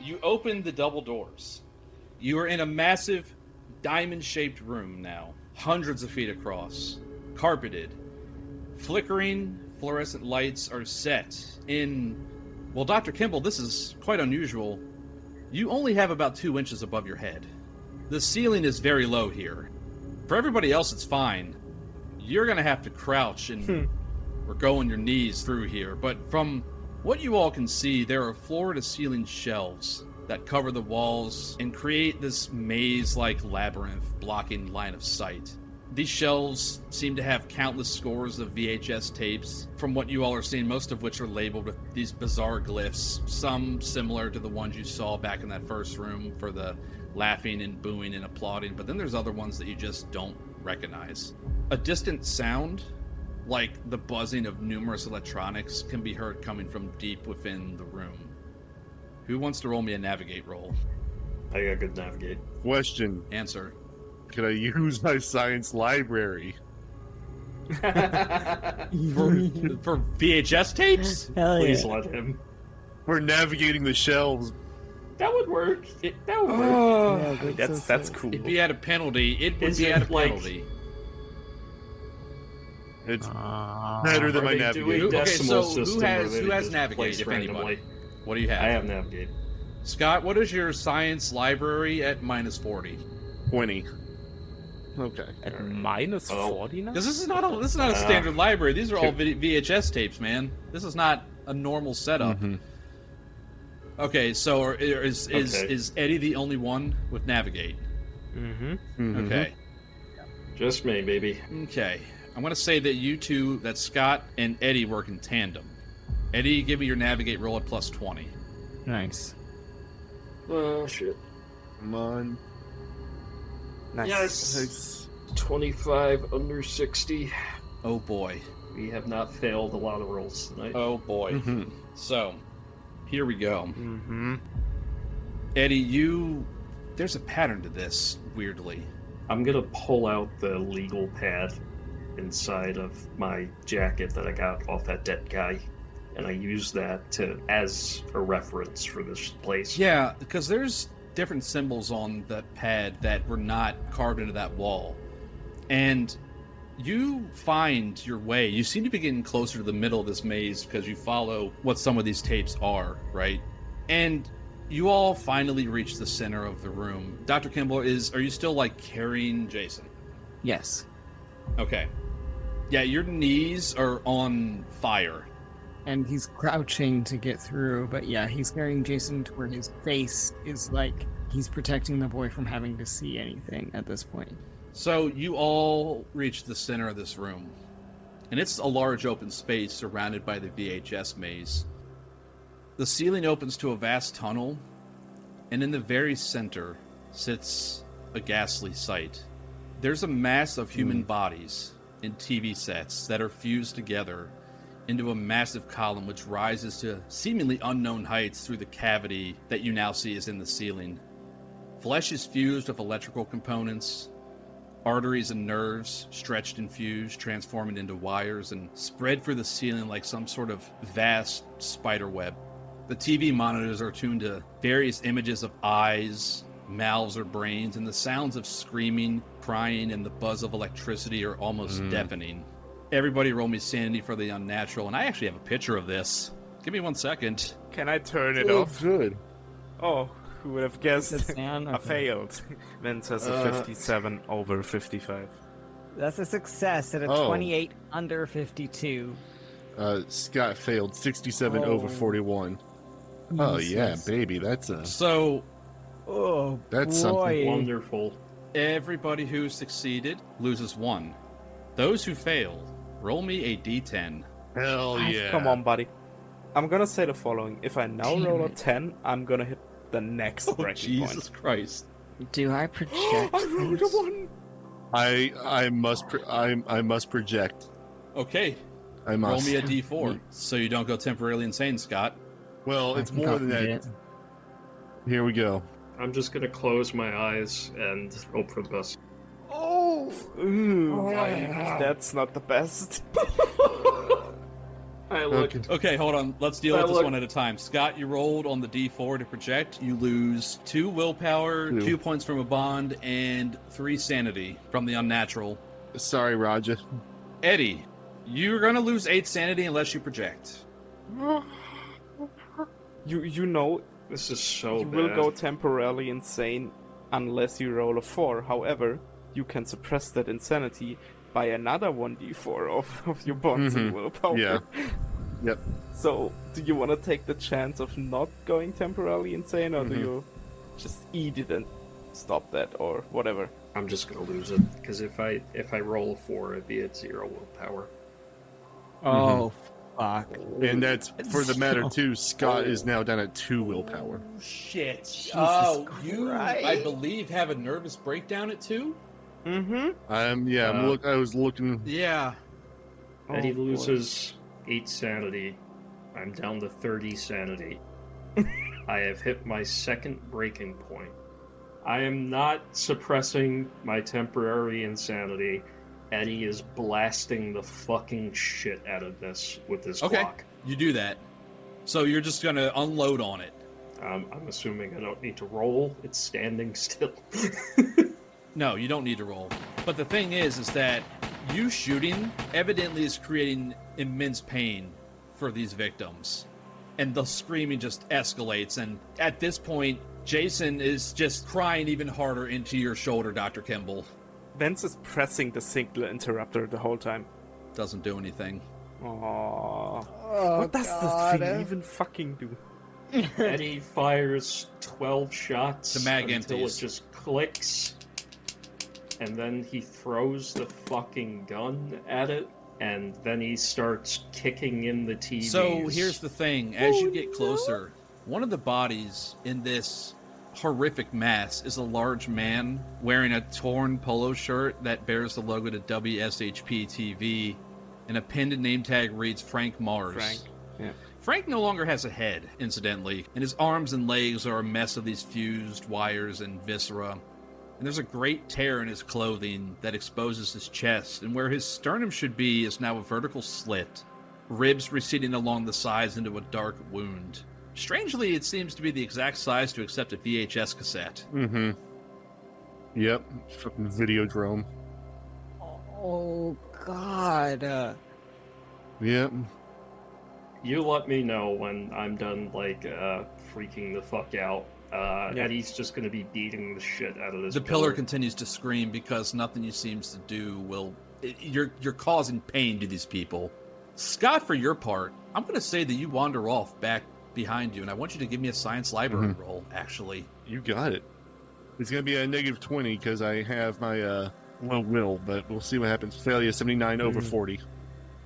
You open the double doors. You are in a massive diamond-shaped room now, hundreds of feet across, carpeted. Flickering fluorescent lights are set in... Well, Dr. Kimble, this is quite unusual. You only have about 2 inches above your head. The ceiling is very low here. For everybody else, it's fine. You're going to have to crouch and or go on your knees through here. But from what you all can see, there are floor-to-ceiling shelves that cover the walls and create this maze-like labyrinth blocking line of sight. These shelves seem to have countless scores of VHS tapes, from what you all are seeing, most of which are labeled with these bizarre glyphs, some similar to the ones you saw back in that first room for the laughing and booing and applauding, but then there's other ones that you just don't recognize. A distant sound, like the buzzing of numerous electronics, can be heard coming from deep within the room. Who wants to roll me a navigate roll? I got good navigate. Question. Answer. Can I use my science library? For VHS tapes? Hell yeah. Please let him. We're navigating the shelves. That would work. That would work. Yeah, That's cool. If he had a penalty, it would Is be it at a like- penalty. It's better than Are my they doing navigate. Okay, decimal so system, who or has- they who has just navigate, place if randomly? anybody? What do you have? I have navigate. Scott, what is your science library at minus 40? 20. Okay. At minus 40 now? Because this is not a standard library. These are all VHS tapes, man. This is not a normal setup. Mm-hmm. Okay, so is Eddie the only one with navigate? Mm-hmm. Okay. Just me, baby. Okay. I'm going to say that you two, that Scott and Eddie, work in tandem. Eddie, give me your navigate roll at plus 20. Nice. Oh, shit. Come on. Nice. Yes! 25 under 60. Oh boy. We have not failed a lot of rolls tonight. Oh boy. Mm-hmm. So, here we go. Mm-hmm. Eddie, there's a pattern to this, weirdly. I'm gonna pull out the legal pad inside of my jacket that I got off that dead guy, and I use that as a reference for this place. Yeah, because there's different symbols on that pad that were not carved into that wall. And you find your way. You seem to be getting closer to the middle of this maze because you follow what some of these tapes are, right? And you all finally reach the center of the room. Dr. Kimble, are you still, like, carrying Jason? Yes. Okay. Yeah, your knees are on fire. And he's crouching to get through, but yeah, he's carrying Jason to where his face is like he's protecting the boy from having to see anything at this point. So you all reach the center of this room, and it's a large open space surrounded by the VHS maze. The ceiling opens to a vast tunnel, and in the very center sits a ghastly sight. There's a mass of human bodies in TV sets that are fused together into a massive column which rises to seemingly unknown heights through the cavity that you now see is in the ceiling. Flesh is fused with electrical components, arteries and nerves stretched and fused, transforming into wires and spread through the ceiling like some sort of vast spider web. The TV monitors are tuned to various images of eyes, mouths, or brains, and the sounds of screaming, crying, and the buzz of electricity are almost deafening. Everybody roll me sanity for the unnatural, and I actually have a picture of this. Give me 1 second. Can I turn it off? Good. Oh, who would have guessed? That's down. I failed. Vince has a 57 over 55. That's a success at a 28 under 52. Scott failed 67 over 41. Oh yeah, baby, that's a So, Oh, that's boy. something. Wonderful. everybody who succeeded loses 1. Those who failed, roll me a d10. Hell yeah! Come on, buddy. I'm gonna say the following. If I now Damn roll a it. 10, I'm gonna hit the next Oh, breaking Jesus point. Christ. Do I project? I rolled a this? 1! I must project. Okay, I roll must. me a d4 so you don't go temporarily insane, Scott. Well, I it's think more I'll than get that. it. Here we go. I'm just gonna close my eyes and hope for the best. Oh! Ooh, that's not the best. I look. Okay. Okay, hold on. Let's deal with this Look. one at a time. Scott, you rolled on the D4 to project. You lose 2 willpower, 2 points from a bond, and 3 sanity from the unnatural. Sorry, Roger. Eddie, you're gonna lose 8 sanity unless you project. You know This is so you bad. will go temporarily insane unless you roll a 4. However, you can suppress that insanity by another 1d4 of your bonds and willpower. Yeah. Yep. So, do you want to take the chance of not going temporarily insane, or do you just eat it and stop that, or whatever? I'm just gonna lose it because if I roll a 4, it'd be at 0 willpower. Oh, fuck. And that's, for the matter, too, Scott is now down at 2 willpower. Shit. You, Christ. I believe, have a nervous breakdown at 2? Mm-hmm. Yeah, I was looking. Yeah. Eddie Oh, boy. loses 8 sanity. I'm down to 30 sanity. I have hit my second breaking point. I am not suppressing my temporary insanity. Eddie is blasting the fucking shit out of this with this Okay. clock. You do that. So you're just gonna unload on it. I'm assuming I don't need to roll. It's standing still. No, you don't need to roll. But the thing is that you shooting evidently is creating immense pain for these victims. And the screaming just escalates. And at this point, Jason is just crying even harder into your shoulder, Dr. Kimble. Vince is pressing the singular interrupter the whole time. Doesn't do anything. Aww. Oh, What does this thing even fucking do? Eddie fires 12 shots The mag until empties. it just clicks. And then he throws the fucking gun at it. And then he starts kicking in the TVs. So here's the thing. As you get closer, one of the bodies in this horrific mass is a large man wearing a torn polo shirt that bears the logo to WSHP TV, and a pinned name tag reads Frank Mars. Frank. Yeah. Frank no longer has a head, incidentally, and his arms and legs are a mess of these fused wires and viscera. And there's a great tear in his clothing that exposes his chest, and where his sternum should be is now a vertical slit, ribs receding along the sides into a dark wound. Strangely, it seems to be the exact size to accept a VHS cassette. Mm-hmm. Yep. Fucking Videodrome. Oh, God. Yep. You let me know when I'm done, freaking the fuck out. Eddie's just gonna be beating the shit out of this The pillar continues to scream because nothing you seems to do will... You're causing pain to these people. Scott, for your part, I'm going to say that you wander off back behind you, and I want you to give me a science library roll, actually. You got it. It's going to be a -20 because I have my will, but we'll see what happens. Failure 79 over 40.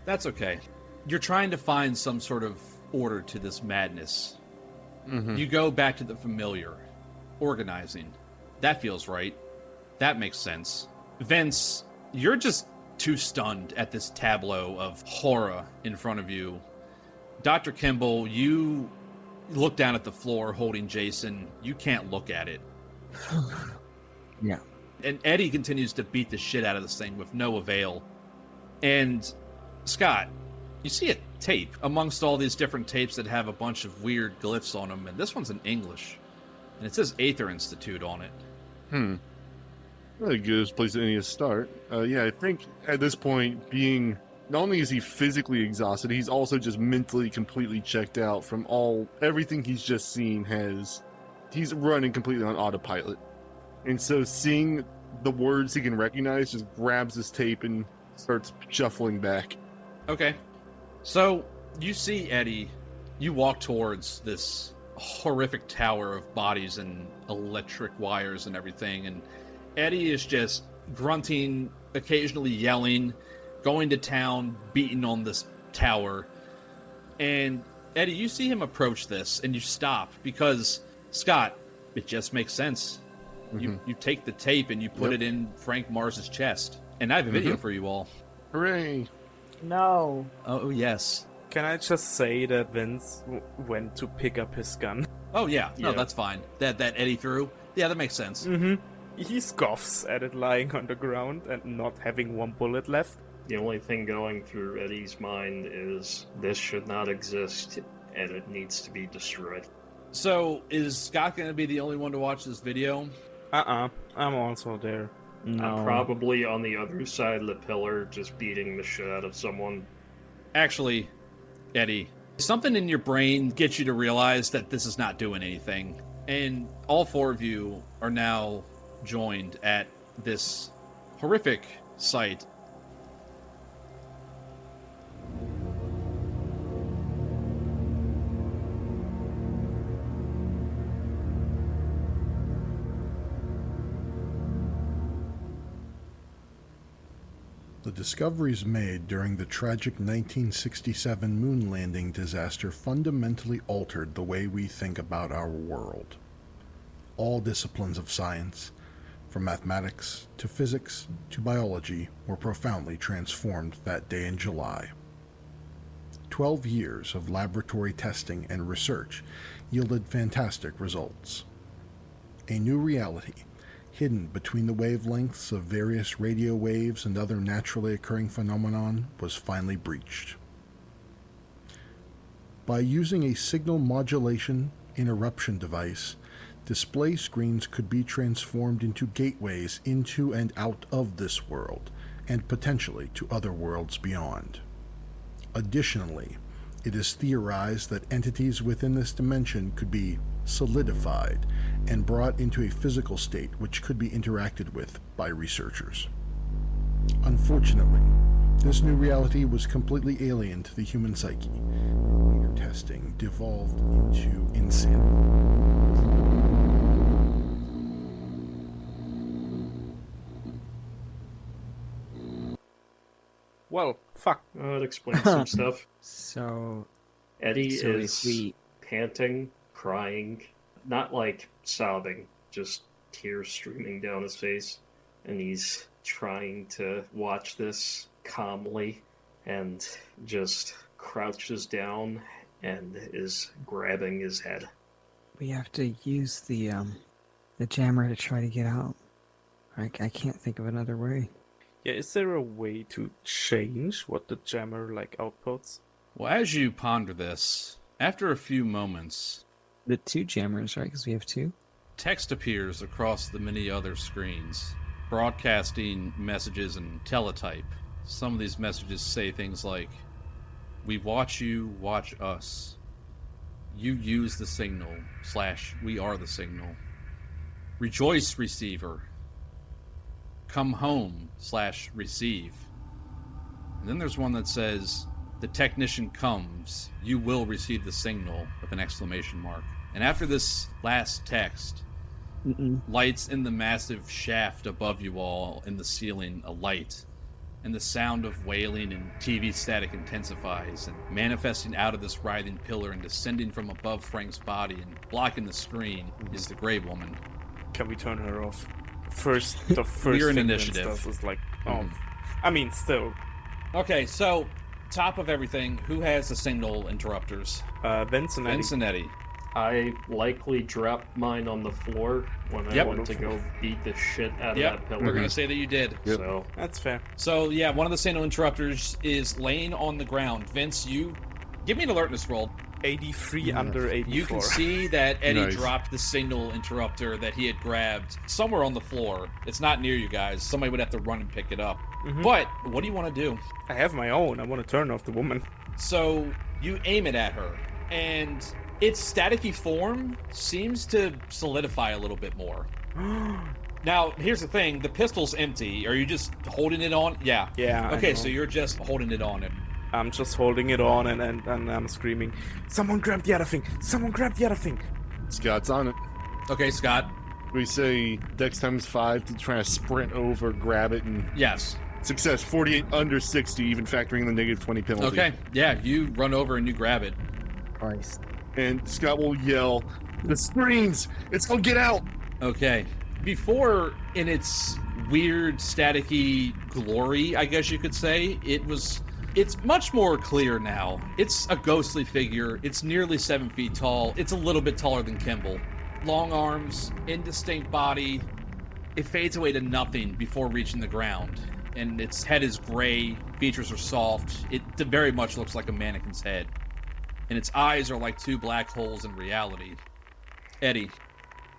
That's okay. You're trying to find some sort of order to this madness. You go back to the familiar. Organizing. That feels right. That makes sense. Vince, you're just too stunned at this tableau of horror in front of you. Dr. Kimble, you look down at the floor holding Jason. You can't look at it. Yeah. And Eddie continues to beat the shit out of this thing with no avail. And Scott, you see a tape amongst all these different tapes that have a bunch of weird glyphs on them, and this one's in English. And it says Aether Institute on it. Not a good place to any to start. Yeah, I think at this point, being... Not only is he physically exhausted, he's also just mentally completely checked out from everything he's just seen he's running completely on autopilot. And so seeing the words he can recognize just grabs his tape and starts shuffling back. Okay. So, you see Eddie, you walk towards this horrific tower of bodies and electric wires and everything, and Eddie is just grunting, occasionally yelling, going to town, beating on this tower. And Eddie, you see him approach this, and you stop, because, Scott, it just makes sense. You take the tape and you put it in Frank Mars's chest. And I have a video for you all. Hooray! No. Oh, yes. Can I just say that Vince went to pick up his gun? Oh, yeah. No, Yeah. that's fine. That Eddie threw? Yeah, that makes sense. He scoffs at it lying on the ground and not having one bullet left. The only thing going through Eddie's mind is this should not exist and it needs to be destroyed. So, is Scott going to be the only one to watch this video? I'm also there. No. I'm probably on the other side of the pillar just beating the shit out of someone. Actually, Eddie, something in your brain gets you to realize that this is not doing anything. And all four of you are now joined at this horrific sight. The discoveries made during the tragic 1967 moon landing disaster fundamentally altered the way we think about our world. All disciplines of science, from mathematics to physics to biology, were profoundly transformed that day in July. 12 years of laboratory testing and research yielded fantastic results. A new reality, hidden between the wavelengths of various radio waves and other naturally occurring phenomenon, was finally breached. By using a signal modulation interruption device, display screens could be transformed into gateways into and out of this world, and potentially to other worlds beyond. Additionally, it is theorized that entities within this dimension could be solidified and brought into a physical state which could be interacted with by researchers. Unfortunately, this new reality was completely alien to the human psyche. Later testing devolved into insanity. Well, fuck. That explains some stuff. So Eddie So if is we- panting, crying, not like sobbing, just tears streaming down his face. And he's trying to watch this calmly and just crouches down and is grabbing his head. we have to use the jammer to try to get out. I can't think of another way. Yeah, is there a way to change what the jammer outputs? Well, as you ponder this, after a few moments, The two jammers, right? Because we have two. text appears across the many other screens, broadcasting messages in teletype. Some of these messages say things like, "We watch you, watch us. You use the signal, / we are the signal. Rejoice, receiver. Come home, / receive." And then there's one that says, "The technician comes. You will receive the signal," with an exclamation mark. And after this last text, lights in the massive shaft above you all in the ceiling alight, and the sound of wailing and TV static intensifies, and manifesting out of this writhing pillar and descending from above Frank's body and blocking the screen is the Grey Woman. Can we turn her off? The first We're in thing initiative. Vince does is I mean, still. Okay, so top of everything, who has the signal interrupters? Vincent. Vincent. I likely dropped mine on the floor when I Yep. went to go beat the shit out of that Yep, pillar. we're going to say that you did. Yep. So, That's fair. So, yeah, one of the signal interrupters is laying on the ground. Vince, you give me an alertness roll. 83 under 84. You can see that Eddie Nice. dropped the signal interrupter that he had grabbed somewhere on the floor. It's not near you guys. Somebody would have to run and pick it up. But what do you want to do? I have my own. I want to turn off the woman. So you aim it at her, and its staticky form seems to solidify a little bit more. Now, here's the thing. The pistol's empty. Are you just holding it on? Yeah. Yeah. I Okay, know. so you're just holding it on. I'm just holding it on and I'm screaming, "Someone grab the other thing! Someone grab the other thing!" Scott's on it. Okay, Scott. We say Dex times 5 to try to sprint over, grab it, and Yes. success 48 under 60, even factoring the negative 20 penalty. Okay. Yeah, you run over and you grab it. Christ. And Scott will yell, "The screens! It's gonna get out!" Okay. Before, in its weird, staticky glory, I guess you could say, it's much more clear now. It's a ghostly figure. It's nearly 7 feet tall. It's a little bit taller than Kimble. Long arms, indistinct body. It fades away to nothing before reaching the ground. and its head is gray, features are soft. It very much looks like a mannequin's head. And its eyes are like two black holes in reality. Eddie,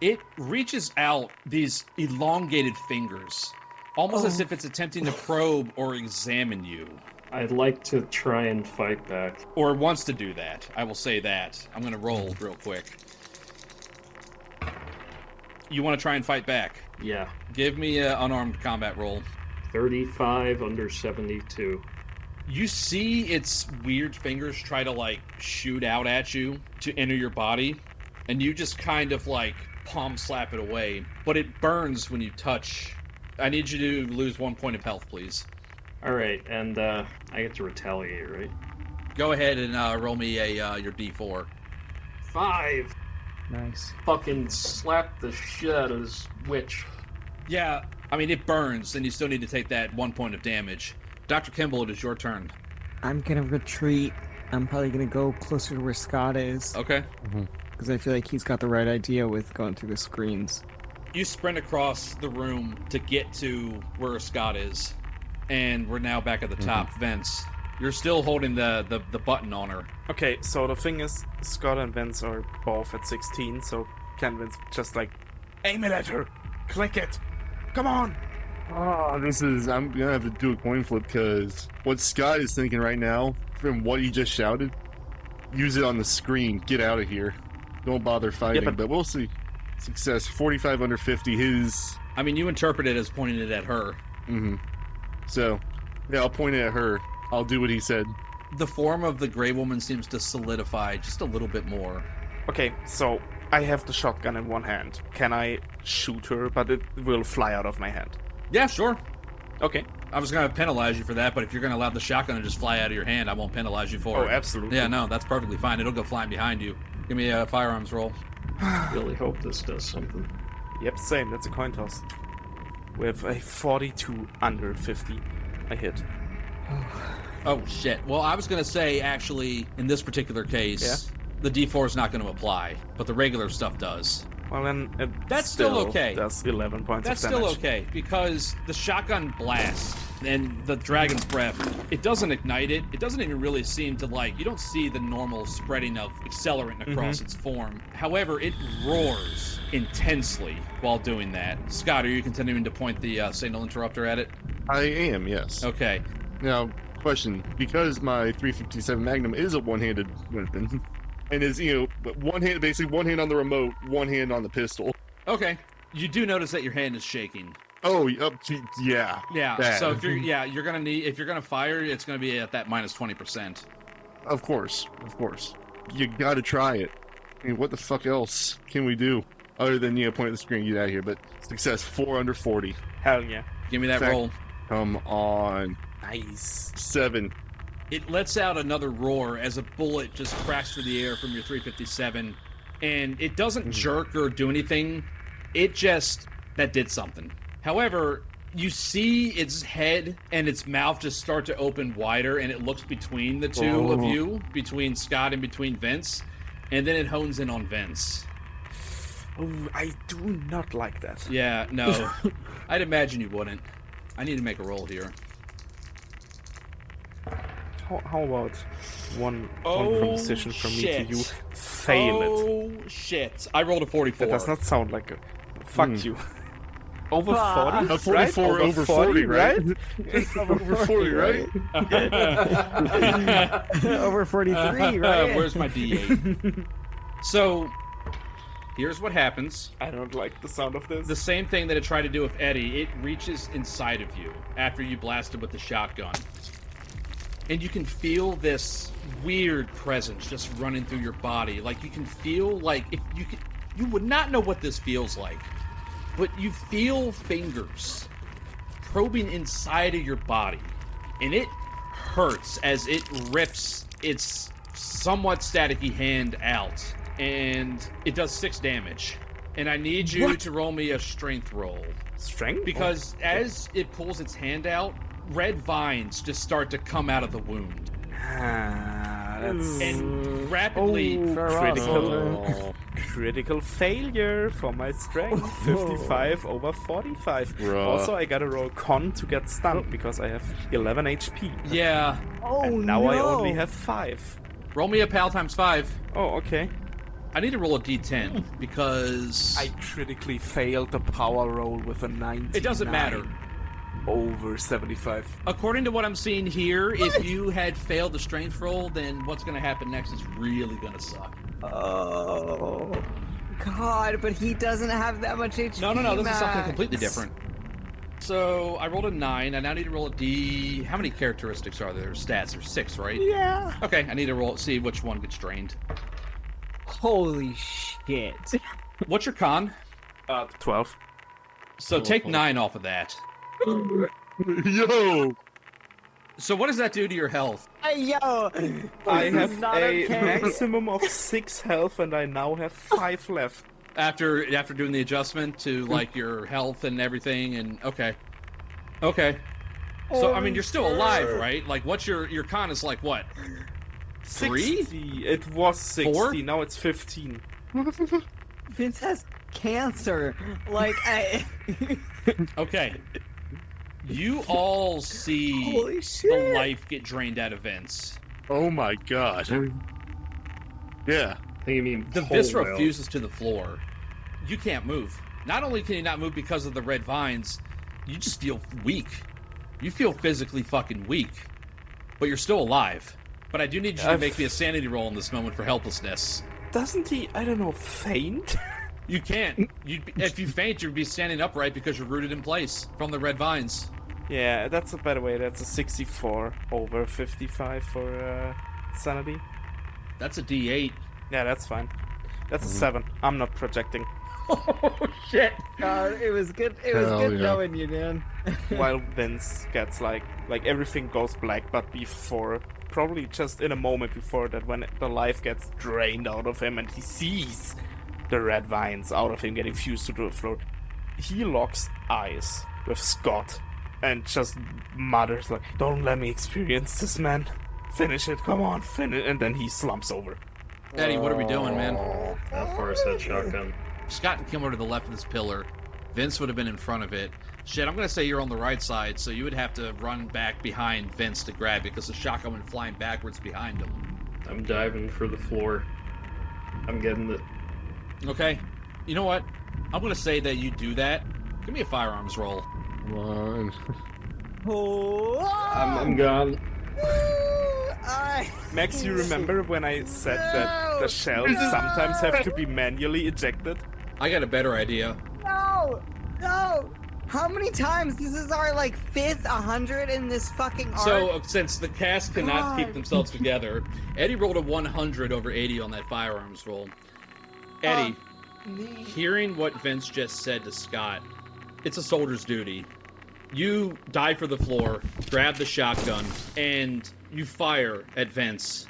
it reaches out these elongated fingers, almost as if it's attempting to probe or examine you. I'd like to try and fight back. Or wants to do that. I will say that. I'm going to roll real quick. You want to try and fight back? Yeah. Give me an unarmed combat roll. 35 under 72. You see its weird fingers try to, like, shoot out at you to enter your body, and you just kind of, like, palm slap it away. But it burns when you touch. I need you to lose 1 point of health, please. Alright, and I get to retaliate, right? Go ahead and roll me your D4. 5! Nice. Fucking slap the shit out of this witch. Yeah, I mean, it burns, and you still need to take that 1 point of damage. Dr. Kimble, it is your turn. I'm gonna retreat. I'm probably gonna go closer to where Scott is. Okay. Because I feel like he's got the right idea with going through the screens. You sprint across the room to get to where Scott is. And we're now back at the top. Vince, you're still holding the button on her. Okay, so the thing is, Scott and Vince are both at 16, so can Vince just, like, aim it at her? Click it! Come on! I'm gonna have to do a coin flip, because what Scott is thinking right now, from what he just shouted, use it on the screen, get out of here. Don't bother fighting, but we'll see. Success, 45 under 50, his... I mean, you interpret it as pointing it at her. So, yeah, I'll point it at her. I'll do what he said. The form of the Grey Woman seems to solidify just a little bit more. Okay, so I have the shotgun in one hand. Can I shoot her, but it will fly out of my hand? Yeah, sure. Okay. I was going to penalize you for that, but if you're going to allow the shotgun to just fly out of your hand, I won't penalize you for it. Oh, absolutely. Yeah, no, that's perfectly fine. It'll go flying behind you. Give me a firearms roll. Really hope this does something. Yep, same. That's a coin toss. With a 42 under 50, I hit. Oh, shit. Well, I was going to say, actually, in this particular case, the D4 is not going to apply, but the regular stuff does. Well, then it That's still okay. That's 11 points That's of damage. still okay, because the shotgun blast and the dragon's breath, it doesn't ignite it. It doesn't even really seem to, like, you don't see the normal spreading of accelerant across its form. However, it roars intensely while doing that. Scott, are you continuing to point the signal interrupter at it? I am, yes. Okay. Now, question, because my 357 Magnum is a one-handed weapon, and is, one hand, basically one hand on the remote, one hand on the pistol. Okay. You do notice that your hand is shaking. Oh, yeah. Yeah. Bad. So if you're gonna need, if you're gonna fire, it's gonna be at that minus 20%. Of course. You gotta try it. I mean, what the fuck else can we do other than, point at the screen and get out of here? But success, 4 under 40. Hell yeah. Give me that Fact- roll. Come on. Nice. 7. It lets out another roar as a bullet just cracks through the air from your 357, and it doesn't jerk or do anything. It just, that did something. However, you see its head and its mouth just start to open wider, and it looks between the two of you, between Scott and between Vince, and then it hones in on Vince. Oh, I do not like that. Yeah, no. I'd imagine you wouldn't. I need to make a roll here. How about one from decision from me to you? Fail it. Oh, shit. I rolled a 44. That does not sound like a... Fuck you. Over 40? A 44 right? over 40, right? Over 40, right? Over 43, right? Where's my D8? So, here's what happens. I don't like the sound of this. The same thing that it tried to do with Eddie, it reaches inside of you after you blasted with the shotgun. And you can feel this weird presence just running through your body. Like, you can feel like, if you would not know what this feels like, but you feel fingers probing inside of your body. And it hurts as it rips its somewhat staticky hand out. And it does 6 damage. And I need you to roll me a strength roll. Strength? Because as it pulls its hand out, red vines just start to come out of the wound. That's... And rapidly... critical. critical failure for my strength. 55 over 45. Bruh. Also, I gotta roll con to get stunned because I have 11 HP. Yeah. Oh, And now I no. only have 5. Roll me a pal times 5. Oh, okay. I need to roll a d10 because I critically failed the power roll with a 99. it doesn't matter. Over 75. According to what I'm seeing here, if you had failed the strength roll, then what's going to happen next is really going to suck. Oh, God, but he doesn't have that much HP. No, this is something Max. completely different. So I rolled a 9. I now need to roll a d. How many characteristics are there? Stats? There's 6, right? Yeah. Okay, I need to see which one gets drained. Holy shit. What's your con? 12. So take 9 off of that. Yo! So what does that do to your health? Yo, I this have is not a okay. maximum of 6 health and I now have 5 left. After doing the adjustment to like your health and everything, and okay. So I mean, you're still alive, right? Like, what's your con is like what? 3? 60. It was 60. 4? Now it's 15. Vince has cancer. Like, Okay. You all see holy shit. the life get drained out of Vince. Oh my god. Yeah. I think you mean The whole viscera whale. fuses to the floor. You can't move. Not only can you not move because of the red vines, you just feel weak. You feel physically fucking weak. But you're still alive. But I do need you to make me a sanity roll in this moment for helplessness. Doesn't he, I don't know, faint? You can't. If you faint, you'd be standing upright because you're rooted in place from the red vines. Yeah, that's by the way, that's a 64 over 55 for sanity. That's a D8. Yeah, that's fine. That's a 7. I'm not projecting. Oh shit! God, it was good. It was Hell good yeah. knowing you, man. While Vince gets like everything goes black, but before, probably just in a moment before that, when the life gets drained out of him and he sees the red vines out of him getting fused to the floor, he locks eyes with Scott and just mutters like, "Don't let me experience this, man. Finish it, come on, finish." And then he slumps over. Eddie, what are we doing, man? How far is that shotgun? Scott and Kimble are to the left of this pillar. Vince would have been in front of it. Shit, I'm gonna say you're on the right side, so you would have to run back behind Vince to grab it because the shotgun went flying backwards behind him. I'm diving for the floor. I'm getting the... Okay. You know what? I'm gonna say that you do that. Give me a firearms roll. Come on. Oh, I'm gone. Max, you remember when I said that the shells sometimes have to be manually ejected? I got a better idea. No! How many times? This is our, like, 5th 100 in this fucking arc. So, since the cast cannot keep God. themselves together, Eddie rolled a 100 over 80 on that firearms roll. Eddie, hearing what Vince just said to Scott, it's a soldier's duty. You dive for the floor, grab the shotgun, and you fire at Vince.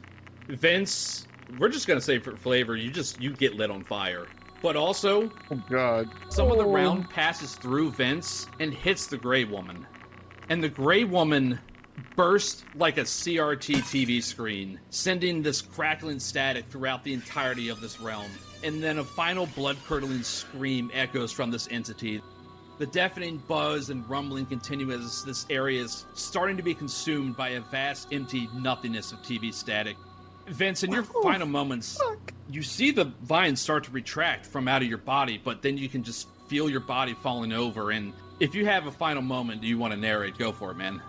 Vince, we're just gonna say for flavor, you get lit on fire. But also, Oh god. some of the round passes through Vince and hits the Gray Woman. And the Gray Woman bursts like a CRT TV screen, sending this crackling static throughout the entirety of this realm. And then a final blood-curdling scream echoes from this entity. The deafening buzz and rumbling continue as this area is starting to be consumed by a vast, empty nothingness of TV static. Vince, in your final moments, you see the vines start to retract from out of your body, but then you can just feel your body falling over. And if you have a final moment, do you want to narrate? Go for it, man.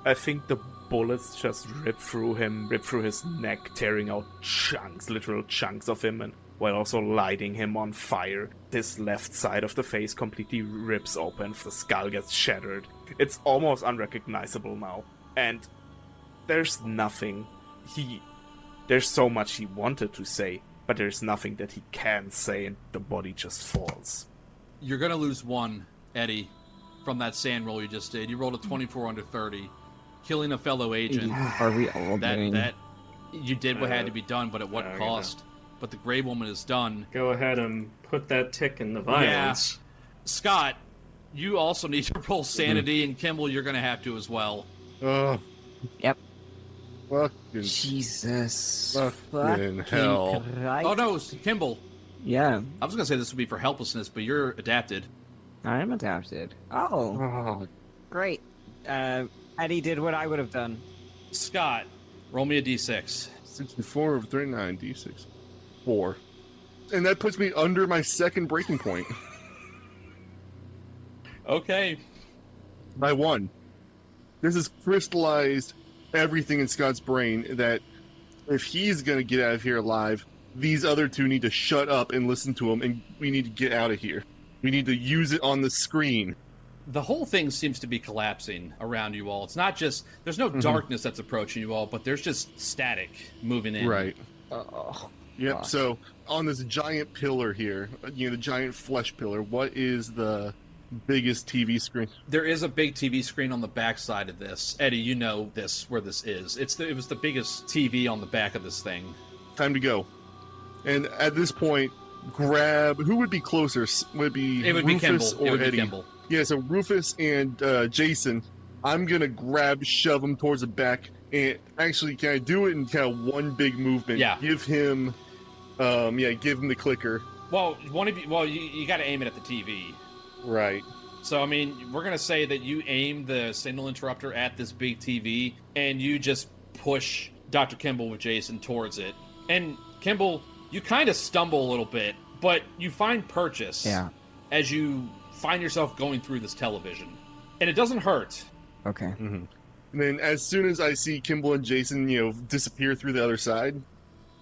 I think the bullets just rip through him, rip through his neck, tearing out chunks, literal chunks of him, and while also lighting him on fire. This left side of the face completely rips open, the skull gets shattered. It's almost unrecognizable now. And there's nothing there's so much he wanted to say, but there's nothing that he can say, and the body just falls. You're going to lose 1, Eddie, from that sand roll you just did. You rolled a 24 under 30, killing a fellow agent. Are we all doing? That you did what had to be done, but at what I cost? But the Gray Woman is done. Go ahead and put that tick in the violence. Scott, you also need to roll sanity, and Kimble, you're going to have to as well. Yep. Fucking Jesus. Fucking hell. Christ. Oh no, Kimble. Yeah, I was gonna say this would be for helplessness, but you're adapted. I am adapted. Oh, Oh, great. Eddie did what I would have done. Scott, roll me a d6. 64 of 39, d6. 4. And that puts me under my second breaking point. Okay. By 1. This has crystallized everything in Scott's brain that if he's going to get out of here alive, these other two need to shut up and listen to him, and we need to get out of here. We need to use it on the screen. The whole thing seems to be collapsing around you all. It's not just, there's no darkness that's approaching you all, but there's just static moving in. Right. Oh, Yep. gosh. So on this giant pillar here, the giant flesh pillar, what is the biggest TV screen? There is a big TV screen on the back side of this. Eddie, you know this, where this is. It was the biggest TV on the back of this thing. Time to go. And at this point, grab, who would be closer? Would it be It would be Rufus Kimble. or It would Eddie? be Kimble. Yeah, so Rufus and Jason, I'm gonna shove him towards the back, and actually, can I do it in kind of one big movement? Yeah. Give him the clicker. Well, you got to aim it at the TV. Right. So, I mean, we're going to say that you aim the signal interrupter at this big TV, and you just push Dr. Kimble with Jason towards it. And, Kimble, you kind of stumble a little bit, but you find purchase as you find yourself going through this television. And it doesn't hurt. Okay. Mm-hmm. And then as soon as I see Kimble and Jason, disappear through the other side,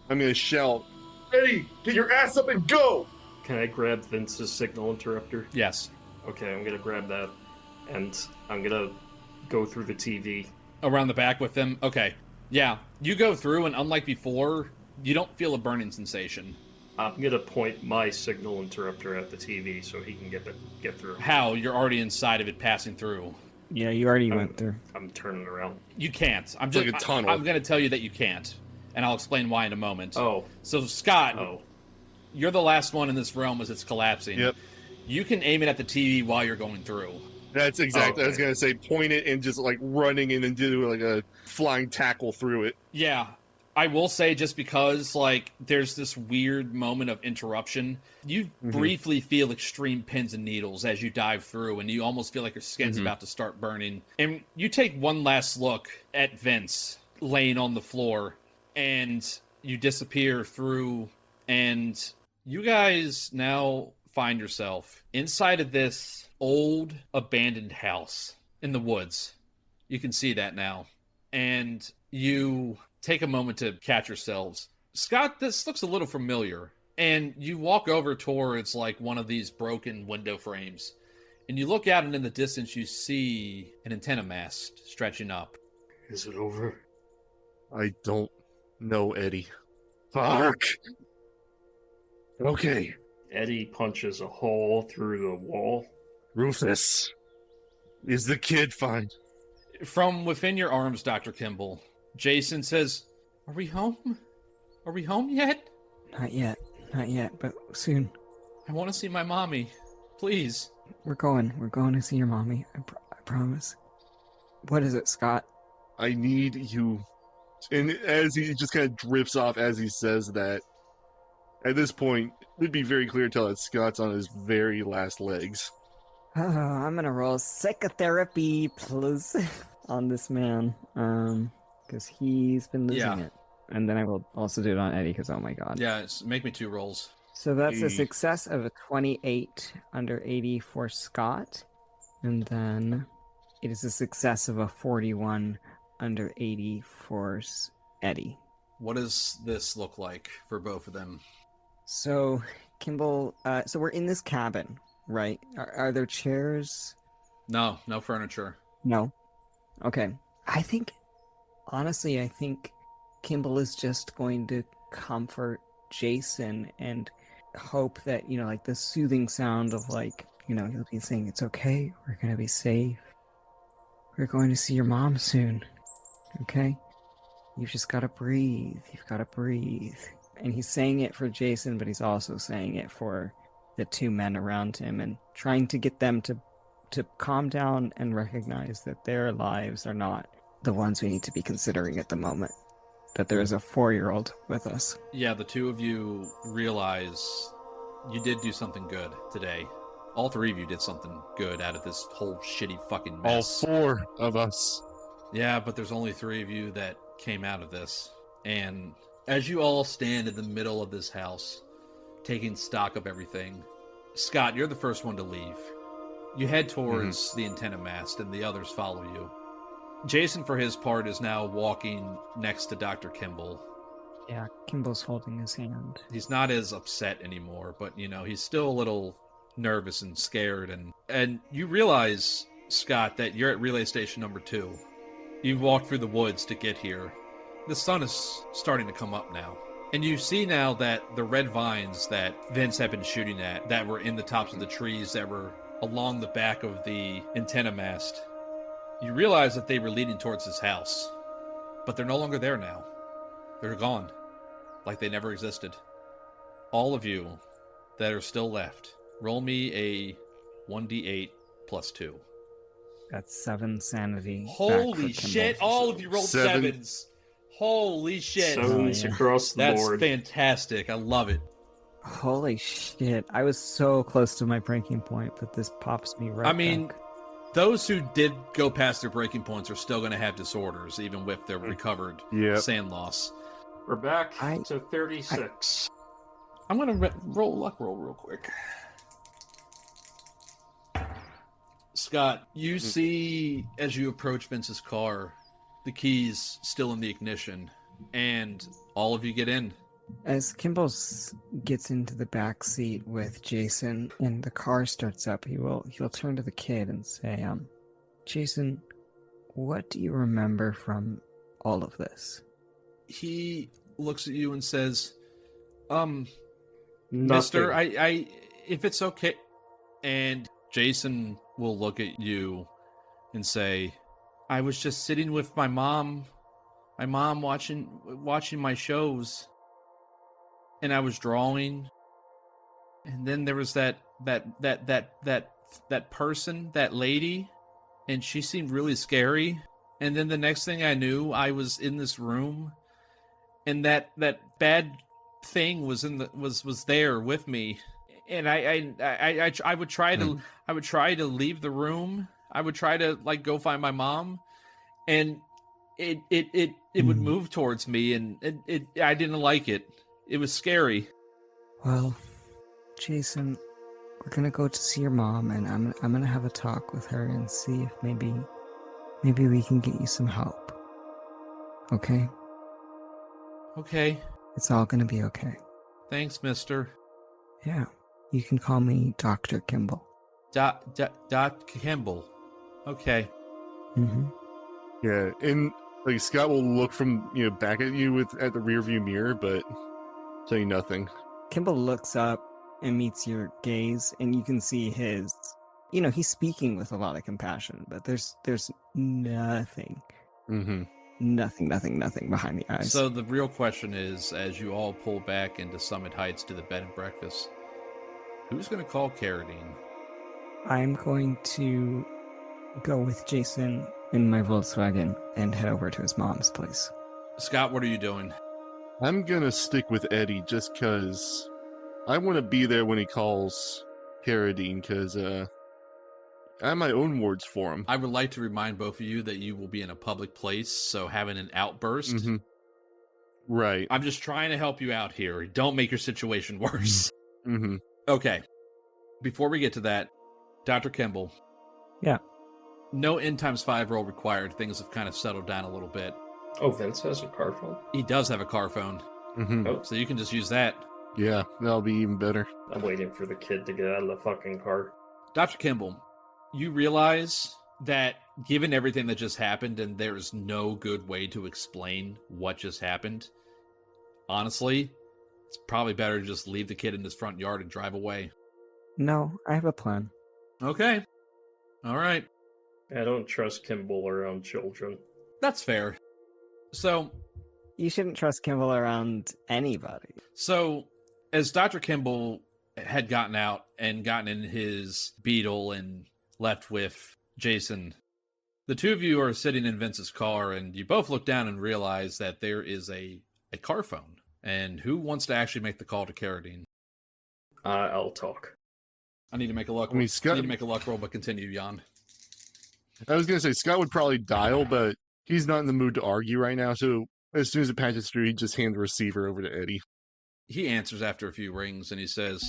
I'm going to shout, Eddie, get your ass up and go! Can I grab Vince's signal interrupter? Yes. Okay, I'm gonna grab that, and I'm gonna go through the TV. Around the back with them? Okay. Yeah. You go through, and unlike before, you don't feel a burning sensation. I'm gonna point my signal interrupter at the TV so he can get through. How? You're already inside of it, passing through. Yeah, you already went through. I'm turning around. You can't. It's like a tunnel. I'm going to tell you that you can't, and I'll explain why in a moment. Oh. So, Scott, Oh. you're the last one in this realm as it's collapsing. Yep. You can aim it at the TV while you're going through. That's exactly. Okay. I was gonna say, point it and just like running and then do like a flying tackle through it. Yeah. I will say, just because there's this weird moment of interruption, you briefly feel extreme pins and needles as you dive through, and you almost feel like your skin's about to start burning. And you take one last look at Vince laying on the floor, and you disappear through, and you guys now find yourself inside of this old abandoned house in the woods. You can see that now. And you take a moment to catch yourselves. Scott, this looks a little familiar. And you walk over towards one of these broken window frames. And you look out, and in the distance you see an antenna mast stretching up. Is it over? I don't know, Eddie. Fuck. Okay. Eddie punches a hole through the wall. Rufus. Is the kid fine? From within your arms, Dr. Kimble, Jason says, "Are we home? Are we home yet? Not yet, but soon. I want to see my mommy. Please." We're going to see your mommy. I promise. What is it, Scott? I need you. And as he just kind of drifts off as he says that, at this point, it'd be very clear to tell that Scott's on his very last legs. Oh, I'm gonna roll psychotherapy, please, on this man, because he's been losing it. And then I will also do it on Eddie, because oh my god. Yeah, make me 2 rolls. So that's a success of a 28 under 80 for Scott, and then it is a success of a 41 under 80 for Eddie. What does this look like for both of them? So, Kimble, so we're in this cabin, right? Are there chairs? No furniture. No. Okay. Honestly, I think Kimble is just going to comfort Jason and hope that, the soothing sound of he'll be saying, "It's okay, we're gonna be safe. We're going to see your mom soon. Okay? You've just gotta breathe. You've gotta breathe." And he's saying it for Jason, but he's also saying it for the 2 men around him and trying to get them to calm down and recognize that their lives are not the ones we need to be considering at the moment. That there is a 4-year-old with us. Yeah, the 2 of you realize you did do something good today. All three of you did something good out of this whole shitty fucking All mess. 4 of us. Yeah, but there's only 3 of you that came out of this. And as you all stand in the middle of this house, taking stock of everything, Scott, you're the first one to leave. You head towards the antenna mast, and the others follow you. Jason, for his part, is now walking next to Dr. Kimble. Yeah, Kimble's holding his hand. He's not as upset anymore, but, he's still a little nervous and scared. And you realize, Scott, that you're at relay station number 2. You've walked through the woods to get here. The sun is starting to come up now. And you see now that the red vines that Vince had been shooting at, that were in the tops of the trees, that were along the back of the antenna mast, you realize that they were leading towards his house. But they're no longer there now. They're gone. Like they never existed. All of you that are still left, roll me a 1d8 plus 2. That's 7 sanity. Holy shit, all of you rolled 7s. Holy shit. 7s across the board. That's fantastic. I love it. Holy shit. I was so close to my breaking point, but this pops me right back. Those who did go past their breaking points are still going to have disorders, even with their recovered sand loss. We're back to 36. I'm going to roll luck roll real quick. Scott, you see, as you approach Vince's car, the keys still in the ignition, and all of you get in. As Kimble gets into the back seat with Jason and the car starts up, he'll turn to the kid and say, Jason, what do you remember from all of this? He looks at you and says, Nothing. Mister, I if it's okay. And Jason will look at you and say, I was just sitting with my mom watching my shows. And I was drawing, and then there was that person, that lady, and she seemed really scary. And then the next thing I knew, I was in this room, and that bad thing was was there with me. And I would try to leave the room. I would try to go find my mom, and it would move towards me, and I didn't like it. It was scary. Well, Jason, we're gonna go to see your mom, and I'm gonna have a talk with her and see if maybe we can get you some help. Okay? Okay. It's all gonna be okay. Thanks, mister. Yeah. You can call me Dr. Kimble. Dr. Kimble. Okay. Mm-hmm. Yeah, and Scott will look from back at you at the rearview mirror, but tell you nothing. Kimble looks up and meets your gaze, and you can see his. He's speaking with a lot of compassion, but there's nothing. Mm-hmm. Nothing behind the eyes. So the real question is, as you all pull back into Summit Heights to the bed and breakfast, who's going to call CARRADINE? I'm going to go with Jason in my Volkswagen and head over to his mom's place. Scott, what are you doing? I'm going to stick with Eddie just because I want to be there when he calls CARRADINE, because I have my own words for him. I would like to remind both of you that you will be in a public place, so having an outburst... Mm-hmm. Right. I'm just trying to help you out here. Don't make your situation worse. Mm-hmm. Okay. Before we get to that, Dr. Kimble. Yeah. No N×5 roll required. Things have kind of settled down a little bit. Oh, Vince has a car phone? He does have a car phone. Mm-hmm. Oh. So you can just use that. Yeah, that'll be even better. I'm waiting for the kid to get out of the fucking car. Dr. Kimble, you realize that given everything that just happened, and there's no good way to explain what just happened, honestly, it's probably better to just leave the kid in his front yard and drive away. No, I have a plan. Okay. All right. I don't trust Kimble around children. That's fair. So... You shouldn't trust Kimble around anybody. So, as Dr. Kimble had gotten out and gotten in his Beetle and left with Jason, the two of you are sitting in Vince's car, and you both look down and realize that there is a car phone. And who wants to actually make the call to CARRADINE? I'll talk. I need to make a luck. I mean, Scott- need to make a luck roll, but continue, Jan. I was gonna say Scott would probably dial, but he's not in the mood to argue right now. So as soon as it patches through, he just hand the receiver over to Eddie. He answers after a few rings, and he says,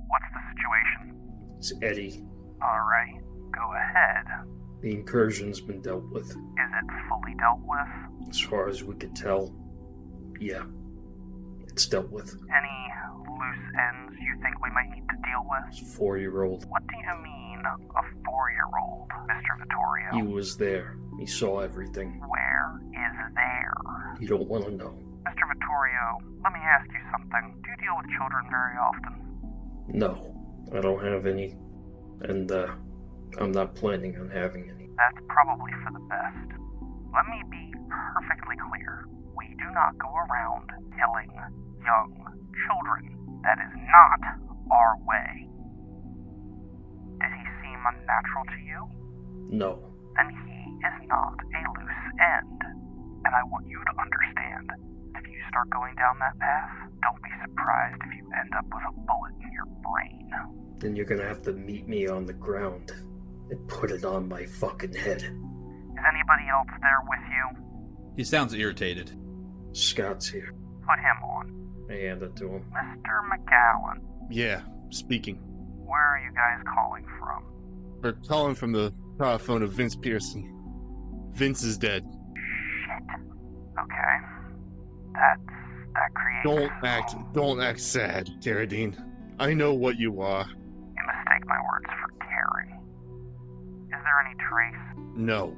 What's the situation? It's Eddie. Alright, go ahead. The incursion's been dealt with. Is it fully dealt with? As far as we could tell, yeah. It's dealt with. Any loose ends you think we might need to deal with? It's a 4-year-old. What do you mean, a 4-year-old, Mr. Vittorio? He was there. He saw everything. Where is there? You don't want to know. Mr. Vittorio, let me ask you something. Do you deal with children very often? No, I don't have any. And, I'm not planning on having any. That's probably for the best. Let me be perfectly clear. We do not go around killing young children. That is not our way. Did he seem unnatural to you? No. Then he is not a loose end. And I want you to understand, if you start going down that path, don't be surprised if you end up with a bullet in your brain. Then you're gonna have to meet me on the ground and put it on my fucking head. Is anybody else there with you? he sounds irritated. Scott's here. Put him on. I hand it to him. Mr. Macallan, Yeah, speaking. where are you guys calling from? We're calling from the phone of Vince Peterson. Vince is dead. Shit. Okay. That creates... Don't act sad, CARRADINE. I know what you are. You mistake my words for caring. Is there any trace? No.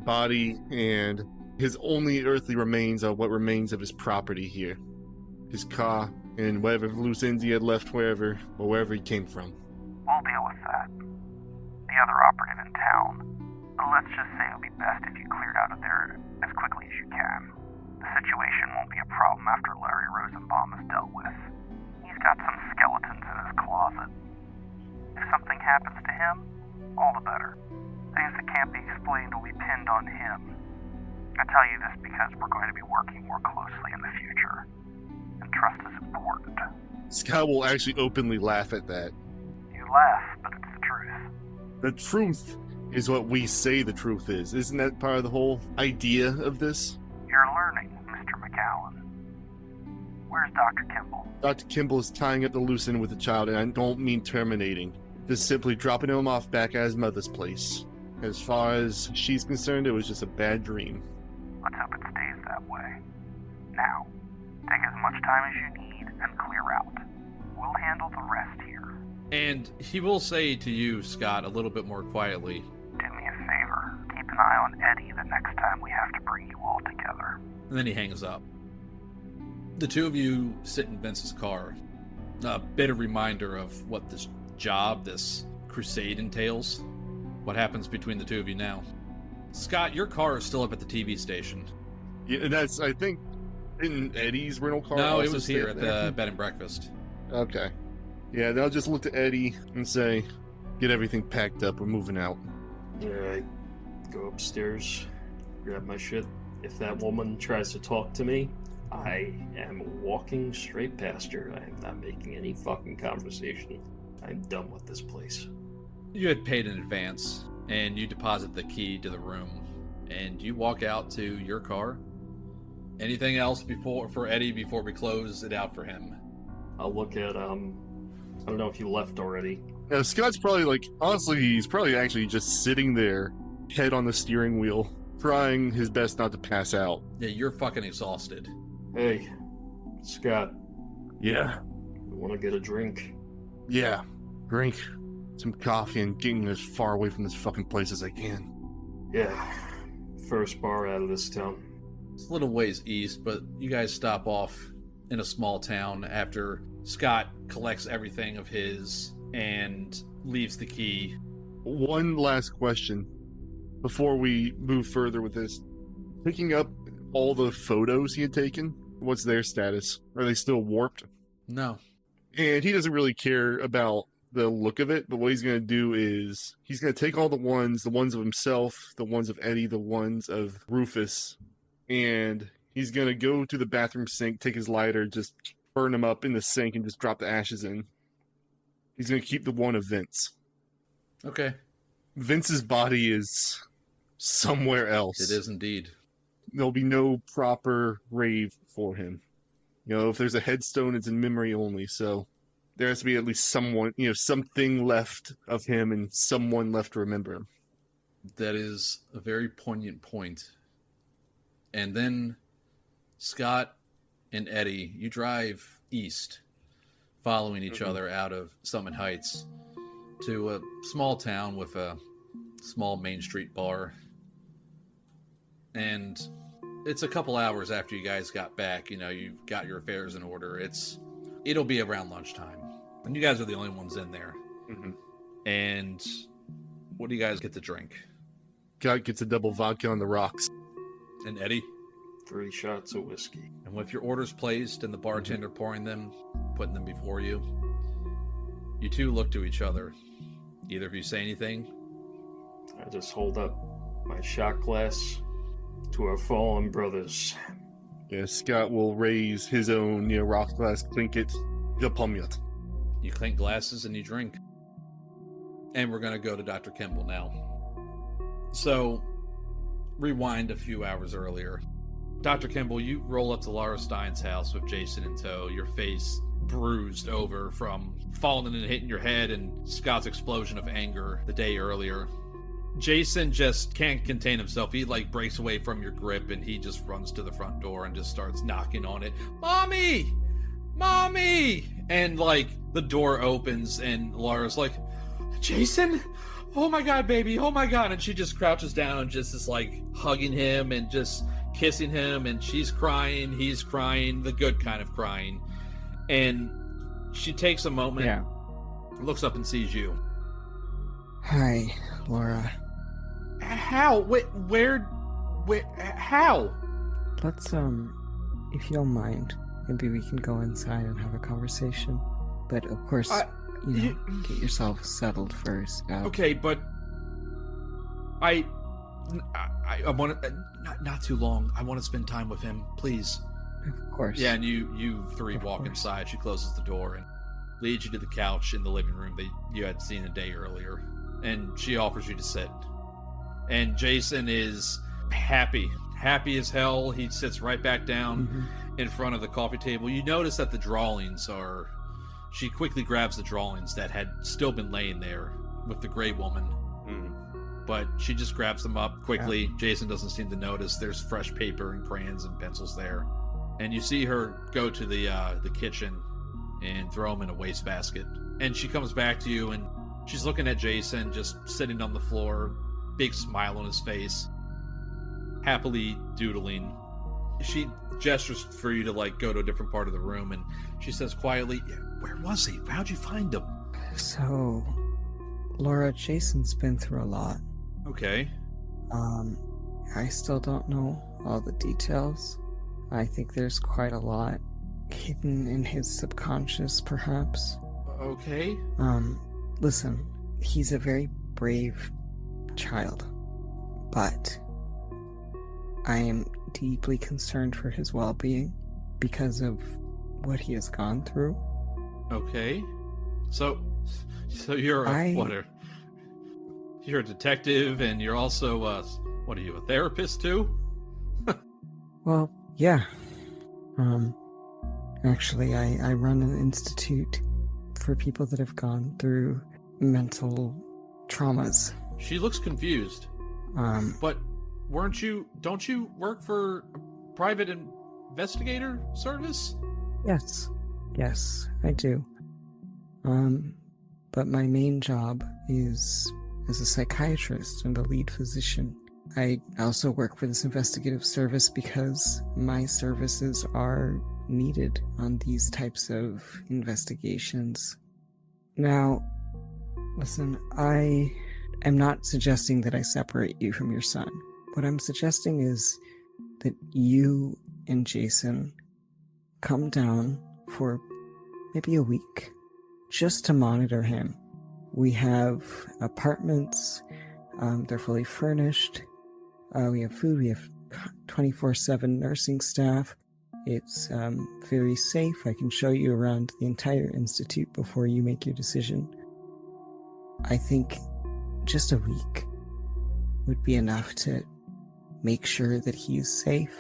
Body and his only earthly remains are what remains of his property here. His car and whatever loose ends he had left wherever he came from. We'll deal with that. The other operative in town. Let's just say it'll be best if you cleared out of there as quickly as you can. The situation won't be a problem after Larry Rosenbaum is dealt with. He's got some skeletons in his closet. If something happens to him, all the better. Things that can't be explained will be pinned on him. I tell you this because we're going to be working more closely in the future. And trust is important. Scott will actually openly laugh at that. You laugh, but it's the truth. The truth is what we say the truth is. Isn't that part of the whole idea of this? You're learning, Mr. Macallan. Where's Dr. Kimble? Dr. Kimble is tying up the loose end with the child, and I don't mean terminating. Just simply dropping him off back at his mother's place. As far as she's concerned, it was just a bad dream. Let's hope it stays that way. Now, take as much time as you need and clear out. We'll handle the rest here. And he will say to you, Scott, a little bit more quietly, Do me a favor. Keep an eye on Eddie the next time we have to bring you all together. and then he hangs up. The two of you sit in Vince's car. A bit of reminder of what this job, this crusade entails. What happens between the two of you now? Scott, your car is still up at the TV station. Yeah, that's, I think, in Eddie's rental car. No, it also was here stayed at there. the bed and breakfast. Okay. Yeah, they'll just look to Eddie and say, get everything packed up, we're moving out. I go upstairs, grab my shit. If that woman tries to talk to me, I am walking straight past her. I am not making any fucking conversation. I'm done with this place. You had paid in advance, and you deposit the key to the room, and you walk out to your car. Anything else for Eddie before we close it out for him? I'll look at, I don't know if you left already. Now, Scott's probably honestly, he's probably actually just sitting there, head on the steering wheel, trying his best not to pass out. Yeah, you're fucking exhausted. Hey, Scott, Yeah. you want to get a drink? Yeah. Drink some coffee and getting as far away from this fucking place as I can. Yeah, first bar out of this town. It's a little ways east, but you guys stop off in a small town after Scott collects everything of his and leaves the key. One last question before we move further with this. Picking up all the photos he had taken, what's their status? Are they still warped? No. And he doesn't really care about the look of it, but what he's going to do is he's going to take all the ones of himself, the ones of Eddie, the ones of Rufus, and he's going to go to the bathroom sink, take his lighter, just burn them up in the sink and just drop the ashes in. He's going to keep the one of Vince. Okay. Vince's body is somewhere else. It is indeed. There'll be no proper grave for him. If there's a headstone, it's in memory only, so there has to be at least someone, something left of him and someone left to remember him. That is a very poignant point. And then, Scott and Eddie, you drive east, following each other out of Summit Heights to a small town with a small Main Street bar. And it's a couple hours after you guys got back. You've got your affairs in order. It'll be around lunchtime. And you guys are the only ones in there. Mm-hmm. And what do you guys get to drink? God gets a double vodka on the rocks. And Eddie? 3 shots of whiskey. And with your orders placed and the bartender pouring them, putting them before you, you two look to each other. Either of you say anything? I just hold up my shot glass to our fallen brothers. Yeah, Scott will raise his own, rock glass, clink it, the pomyat. You clink glasses and you drink. And we're going to go to Dr. Kimble now. So, rewind a few hours earlier. Dr. Kimble, you roll up to Laura Stein's house with Jason in tow, your face bruised over from falling and hitting your head and Scott's explosion of anger the day earlier. Jason just can't contain himself. He breaks away from your grip and he just runs to the front door and just starts knocking on it. Mommy! Mommy! And the door opens and Laura's like, Jason? Oh my God, baby. Oh my God. And she just crouches down and just is hugging him and just kissing him. And she's crying. He's crying. The good kind of crying. And she takes a moment, looks up and sees you. Hi, Laura. How? Where? How? Let's, if you don't mind, maybe we can go inside and have a conversation. But of course, get yourself settled first. Okay, but I want to, not too long. I want to spend time with him, please. Of course. Yeah, and you three walk inside. She closes the door and leads you to the couch in the living room that you had seen a day earlier. And she offers you to sit. And Jason is happy as hell. He sits right back down in front of the coffee table. You notice that the drawings she quickly grabs the drawings that had still been laying there with the gray woman. But she just grabs them up quickly. Yeah. Jason doesn't seem to notice. There's fresh paper and crayons and pencils there. And you see her go to the kitchen and throw them in a wastebasket. And she comes back to you and she's looking at Jason just sitting on the floor, big smile on his face, happily doodling. She gestures for you to go to a different part of the room, and she says quietly, where was he? How'd you find him? So, Laura, Jason's been through a lot. Okay. I still don't know all the details. I think there's quite a lot hidden in his subconscious, perhaps. Okay. Listen, he's a very brave child, but I am deeply concerned for his well-being because of what he has gone through. Okay. So you're you're a detective and you're also what are you, a therapist too? Well, yeah. Actually, I run an institute for people that have gone through mental traumas. She looks confused. But don't you work for a private investigator service? Yes, I do. But my main job is as a psychiatrist and a lead physician. I also work for this investigative service because my services are needed on these types of investigations. Now, listen, I am not suggesting that I separate you from your son. What I'm suggesting is that you and Jason come down for maybe a week just to monitor him. We have apartments, they're fully furnished, we have food, we have 24/7 nursing staff. It's very safe. I can show you around the entire institute before you make your decision. I think just a week would be enough to make sure that he's safe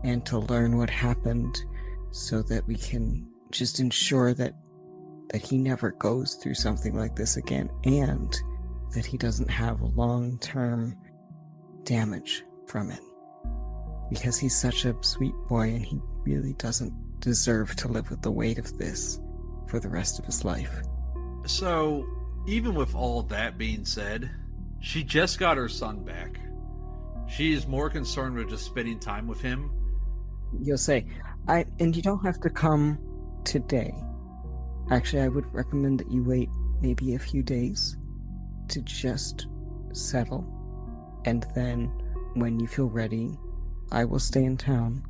and to learn what happened so that we can just ensure that he never goes through something like this again and that he doesn't have long-term damage from it. Because he's such a sweet boy and he really doesn't deserve to live with the weight of this for the rest of his life. So, even with all that being said, she just got her son back. She is more concerned with just spending time with him. You'll say, and you don't have to come today. Actually, I would recommend that you wait maybe a few days to just settle. And then, when you feel ready, I will stay in town,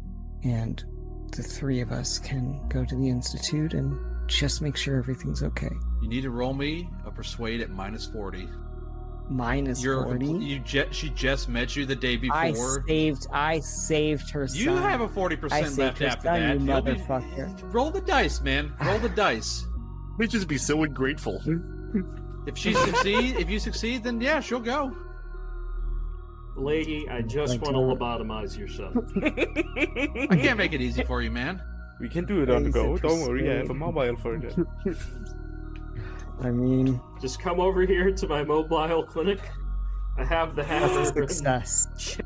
and the three of us can go to the Institute and just make sure everything's okay. You need to roll me a persuade at -40. Minus 40? She just met you the day before. I saved her son. You have a 40% left after that. You motherfucker. Roll the dice, man. Roll the dice. We'd just be so ungrateful. If you succeed, then yeah, she'll go. Lady, I just want to lobotomize your son. I can't make it easy for you, man. We can do it on the go. Don't worry, I have a mobile for it. I mean... Just come over here to my mobile clinic. I have the hazard. Success. You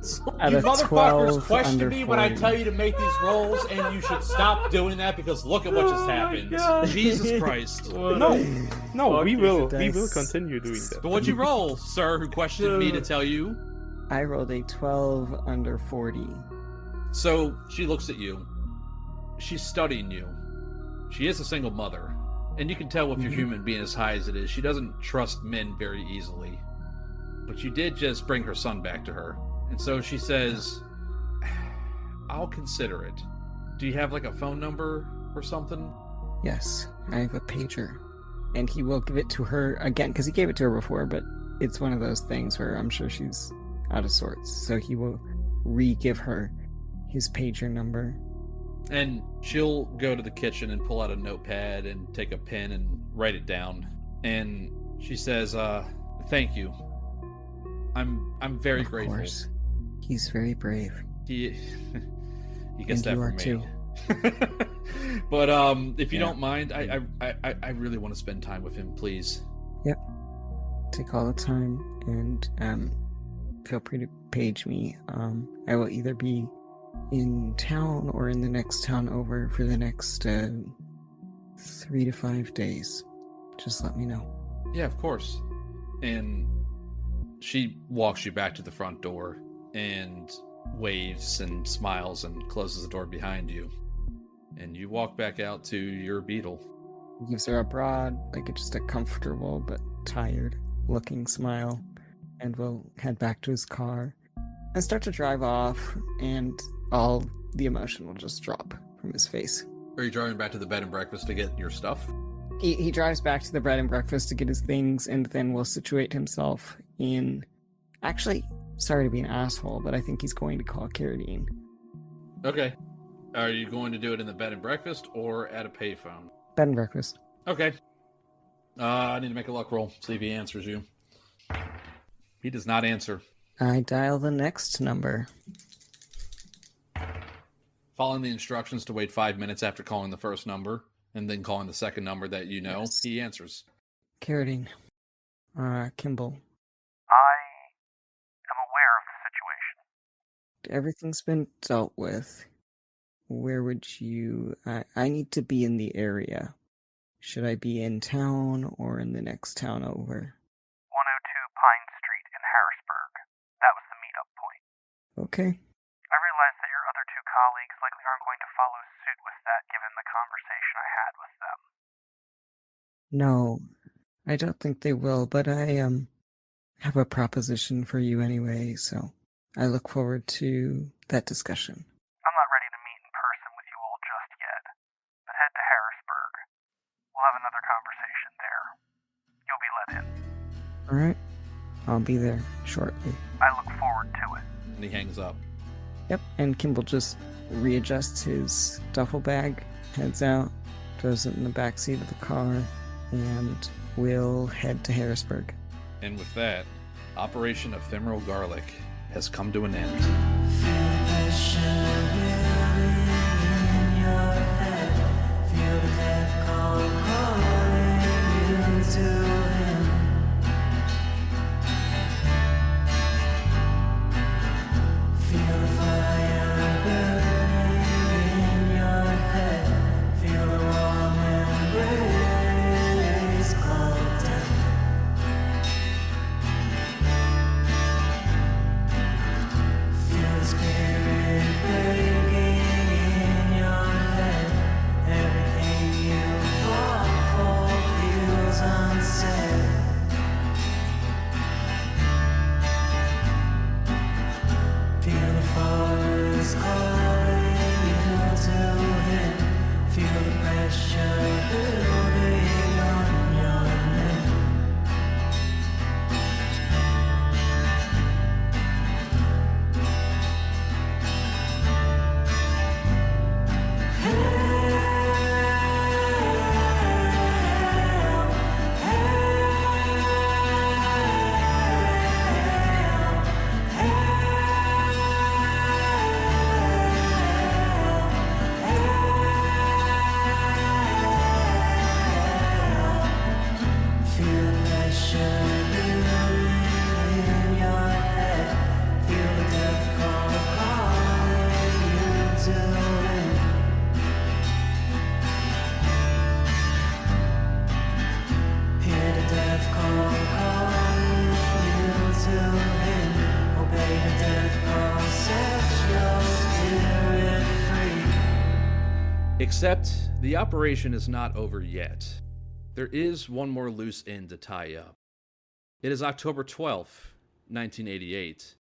motherfuckers question me when I tell you to make these rolls, and you should stop doing that because look at what just happened. Jesus Christ. No, we will continue doing that. But what'd you roll, sir, who questioned me to tell you? I rolled a 12 under 40. So she looks at you. She's studying you. She is a single mother. And you can tell with your human being as high as it is, she doesn't trust men very easily. But you did just bring her son back to her. And so she says, I'll consider it. Do you have like a phone number or something? Yes, I have a pager. And he will give it to her again, because he gave it to her before, but it's one of those things where I'm sure she's out of sorts. So he will re-give her his pager number. And she'll go to the kitchen and pull out a notepad and take a pen and write it down. And she says, thank you. I'm very grateful. Of course. He's very brave. He gets that you from me. Too. But if you don't mind, I really want to spend time with him, please. Yep. Take all the time and feel free to page me. I will either be in town or in the next town over for the next 3 to 5 days. Just let me know. Yeah, of course. And she walks you back to the front door and waves and smiles and closes the door behind you. And you walk back out to your beetle. Gives her a broad, just a comfortable but tired looking smile, and will head back to his car and start to drive off, and all the emotion will just drop from his face. Are you driving back to the bed and breakfast to get your stuff? He drives back to the bread and breakfast to get his things, and then will situate himself in... Actually, sorry to be an asshole, but I think he's going to call CARRADINE. Okay. Are you going to do it in the bed and breakfast or at a payphone? Bed and breakfast. Okay. I need to make a luck roll, see if he answers you. He does not answer. I dial the next number. Following the instructions to wait 5 minutes after calling the first number, and then calling the second number that you know, yes. He answers. CARRADINE. Kimble. I am aware of the situation. Everything's been dealt with. Where would you... I need to be in the area. Should I be in town or in the next town over? 102 Pine Street in Harrisburg. That was the meetup point. Okay. I realize that your other two colleagues likely aren't going to follow suit with that given the conversation I had with them. No, I don't think they will, but I have a proposition for you anyway, so I look forward to that discussion. I'm not ready to meet in person with you all just yet, but head to Harrisburg. We'll have another conversation there. You'll be let in. Alright, I'll be there shortly. I look forward to it. And he hangs up. Yep, and Kimble just readjusts his duffel bag, heads out, throws it in the back seat of the car, and will head to Harrisburg. And with that, Operation Ephemeral Garlic has come to an end. Except the operation is not over yet. There is one more loose end to tie up. It is October 12th, 1988.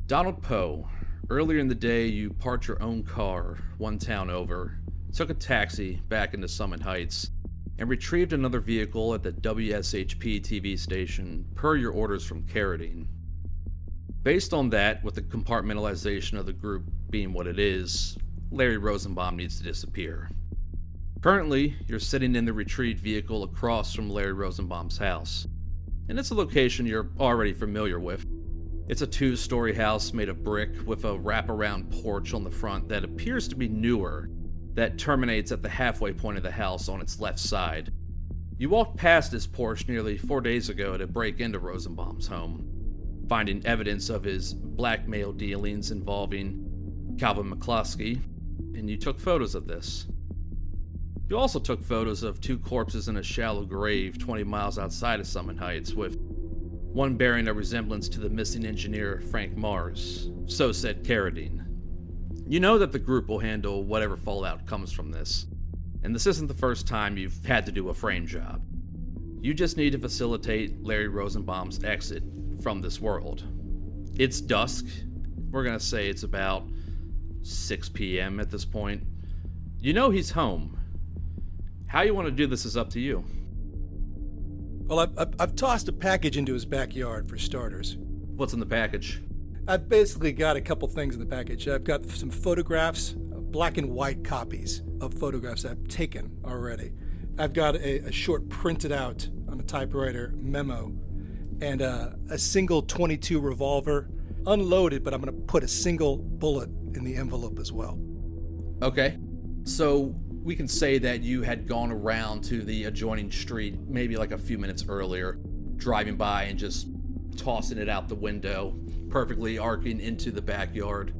Donald Poe, earlier in the day you parked your own car one town over, took a taxi back into Summit Heights, and retrieved another vehicle at the WSHP TV station per your orders from CARRADINE. Based on that, with the compartmentalization of the group being what it is, Larry Rosenbaum needs to disappear. Currently, you're sitting in the retrieved vehicle across from Larry Rosenbaum's house, and it's a location you're already familiar with. It's a 2-story house made of brick with a wraparound porch on the front that appears to be newer, that terminates at the halfway point of the house on its left side. You walked past this porch nearly 4 days ago to break into Rosenbaum's home, finding evidence of his blackmail dealings involving Calvin McCloskey, and you took photos of this. You also took photos of 2 corpses in a shallow grave 20 miles outside of Summit Heights, with one bearing a resemblance to the missing engineer Frank Mars, so said CARRADINE. You know that the group will handle whatever fallout comes from this, and this isn't the first time you've had to do a frame job. You just need to facilitate Larry Rosenbaum's exit from this world. It's dusk. We're gonna say it's about 6 p.m. at this point. You know he's home. How you want to do this is up to you. Well, I've tossed a package into his backyard for starters. What's in the package? I've basically got a couple things in the package. I've got some photographs, black and white copies of photographs I've taken already. I've got a short printed out on a typewriter memo, and a single .22 revolver, unloaded, but I'm going to put a single bullet in the envelope as well. Okay. So we can say that you had gone around to the adjoining street maybe like a few minutes earlier, driving by and just tossing it out the window, perfectly arcing into the backyard.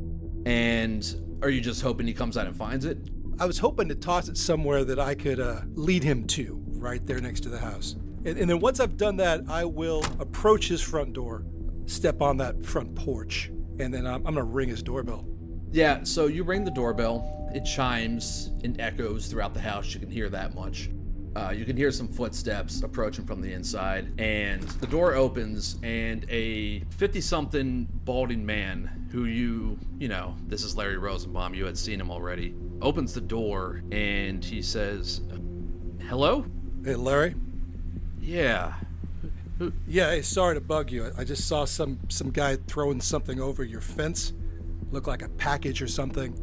And are you just hoping he comes out and finds it? I was hoping to toss it somewhere that I could lead him to, right there next to the house. And then once I've done that, I will approach his front door, step on that front porch, and then I'm going to ring his doorbell. Yeah, so you ring the doorbell. It chimes and echoes throughout the house. You can hear that much. You can hear some footsteps approaching from the inside, and the door opens, and a 50-something balding man who you know, this is Larry Rosenbaum, you had seen him already, opens the door, and he says, "Hello?" Hey, Larry? Yeah. Yeah, hey, sorry to bug you. I just saw some guy throwing something over your fence. Looked like a package or something.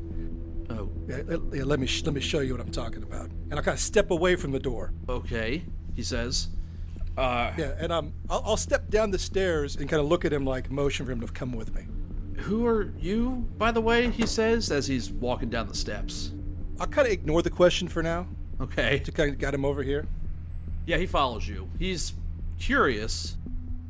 Yeah, let me show you what I'm talking about. And I kind of step away from the door. Okay, he says. Yeah, and I'll step down the stairs and kind of look at him like motion for him to come with me. Who are you, by the way? He says as he's walking down the steps. I'll kind of ignore the question for now. Okay. To kind of get him over here. Yeah, he follows you. He's curious,